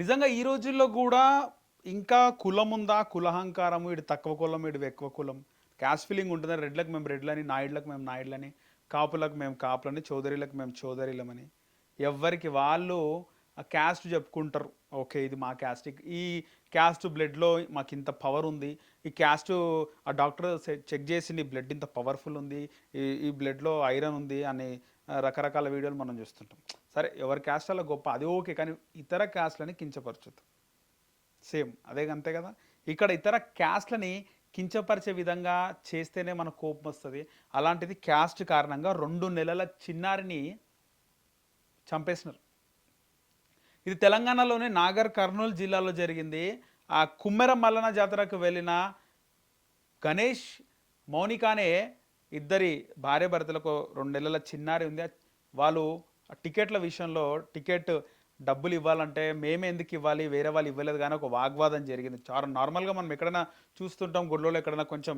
నిజంగా ఈ రోజుల్లో గూడా ఇంకా కులముందా, కులహంకారము, ఈడు తక్కువ కులం, ఈడు ఎక్కువ కులం, క్యాస్ట్ ఫీలింగ్ ఉంటుందా? రెడ్లకు మేము రెడ్లని, నాయుడులకు మేము నాయుడులని, కాపులకు మేము కాపులని, చౌదరీలకు మేము చౌదరీలమని. ఎవ్వరికి వాళ్ళు ఆ క్యాస్ట్ చెప్పుకుంటారు. ఓకే. ఇది మా క్యాస్ట్. ఈ క్యాస్ట్ బ్లడ్‌లో మాకింత పవర్ ఉంది. ఈ క్యాస్టు ఆ డాక్టర్ చెక్ చేసి నీ బ్లడ్ ఇంత పవర్‌ఫుల్ ఉంది. ఈ ఈ బ్లడ్‌లో ఐరన్ ఉంది అని రకరకాల వీడియోలు మనం చూస్తుంటాం. సరే ఎవరి క్యాస్ట్ అలా గొప్ప అది ఓకే. కానీ ఇతర క్యాస్ట్‌లని కించపరచొద్దు. సేమ్ అదే అంతే కదా. ఇక్కడ ఇతర క్యాస్ట్‌లని కించపరిచే విధంగా చేస్తేనే మనకు కోపం వస్తది. అలాంటిది క్యాస్ట్ కారణంగా 2 నెలల చిన్నారిని చంపేసినారు. ఇది తెలంగాణలోని నాగర్ కర్నూల్ జిల్లాలో జరిగింది. ఆ కుమ్మెర మల్లన్న జాతరకు వెళ్ళిన గణేష్, మౌనిక అనే ఇద్దరి భార్యాభర్తలకు 2 నెలల చిన్నారి ఉంది. వాళ్ళు టికెట్ల విషయంలో టికెట్ డబ్బులు ఇవ్వాలంటే మేమే ఎందుకు ఇవ్వాలి, వేరే వాళ్ళు ఇవ్వలేదు కానీ ఒక వాగ్వాదం జరిగింది. చాలా నార్మల్‌గా మనం ఎక్కడైనా చూస్తుంటాం గుడిలో ఎక్కడైనా కొంచెం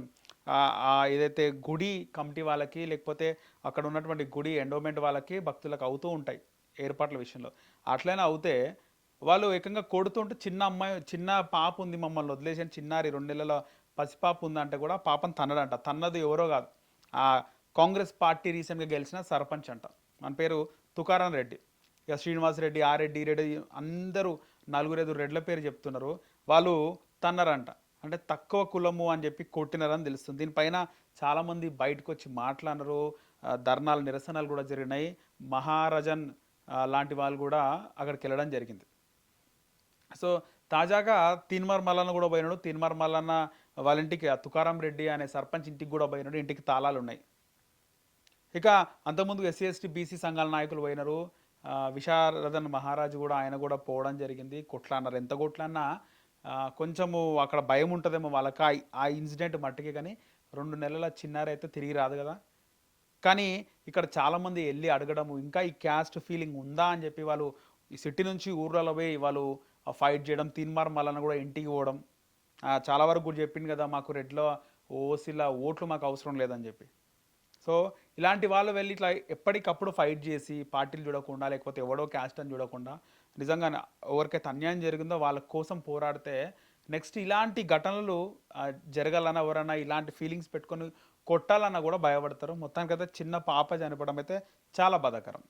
ఏదైతే గుడి కమిటీ వాళ్ళకి లేకపోతే అక్కడ ఉన్నటువంటి గుడి ఎండోమెంట్ వాళ్ళకి భక్తులకు అవుతూ ఉంటాయి ఏర్పాట్ల విషయంలో. అట్లనే అవుతే వాళ్ళు ఏకంగా కొడుతుంటే చిన్న అమ్మాయి చిన్న పాప ఉంది మమ్మల్ని వదిలేసి చిన్నారి 2 నెలల పసిపాప ఉందంటే కూడా పాపను తన్నడంట. తన్నది ఎవరో కాదు. ఆ కాంగ్రెస్ పార్టీ రీసెంట్‌గా గెలిచిన సర్పంచ్ అంట. మన పేరు తుకారాం రెడ్డి. ఇక శ్రీనివాస్ రెడ్డి, ఆ రెడ్డి, ఈ రెడ్డి అందరూ నలుగురైదుగురు రెడ్ల పేరు చెప్తున్నారు. వాళ్ళు తన్నరంట. అంటే తక్కువ కులము అని చెప్పి కొట్టినారని తెలుస్తుంది. దీనిపైన చాలామంది బయటకొచ్చి మాట్లాడినారు. ధర్నాలు, నిరసనలు కూడా జరిగినాయి. మహారజన్ లాంటి వాళ్ళు కూడా అక్కడికి వెళ్ళడం జరిగింది. సో తాజాగా తీన్మార్ మల్లన్న కూడా పోయినాడు. తీన్మార్ మల్లన్న వాళ్ళ ఇంటికి తుకారాం రెడ్డి అనే సర్పంచ్ ఇంటికి కూడా పోయినాడు. ఇంటికి తాళాలు ఉన్నాయి. ఇక అంతకుముందు ఎస్సీ ఎస్టీ బీసీ సంఘాల నాయకులు పోయినారు. విశారదన్ మహారాజు కూడా ఆయన కూడా పోవడం జరిగింది. కొట్లాడినారు. ఎంత కొట్లాడినా కొంచెము అక్కడ భయం ఉంటుందేమో వాళ్ళకి ఆ ఇన్సిడెంట్ మట్టికి. కానీ 2 నెలల చిన్నారైతే తిరిగి రాదు కదా. కానీ ఇక్కడ చాలామంది వెళ్ళి అడగడము ఇంకా ఈ క్యాస్ట్ ఫీలింగ్ ఉందా అని చెప్పి వాళ్ళు ఈ సిటీ నుంచి ఊర్లలో పోయి వాళ్ళు ఫైట్ చేయడం. తీన్మార్ మల్లన్న కూడా ఇంటికి పోవడం. చాలా వరకు కూడా చెప్పింది కదా మాకు రెడ్లో ఓసీల ఓట్లు మాకు అవసరం లేదని చెప్పి. సో ఇలాంటి వాళ్ళు వెళ్ళి ఇట్లా ఎప్పటికప్పుడు ఫైట్ చేసి పార్టీలు చూడకుండా లేకపోతే ఎవడో క్యాస్ట్ అని చూడకుండా నిజంగా ఎవరికైతే అన్యాయం జరిగిందో వాళ్ళ కోసం పోరాడితే నెక్స్ట్ ఇలాంటి ఘటనలు జరగాలన్నా ఎవరన్నా ఇలాంటి ఫీలింగ్స్ పెట్టుకొని కొట్టాలన్నా కూడా భయపడతారు. మొత్తానికైతే చిన్న పాప చనిపోవడం అయితే చాలా బాధాకరం.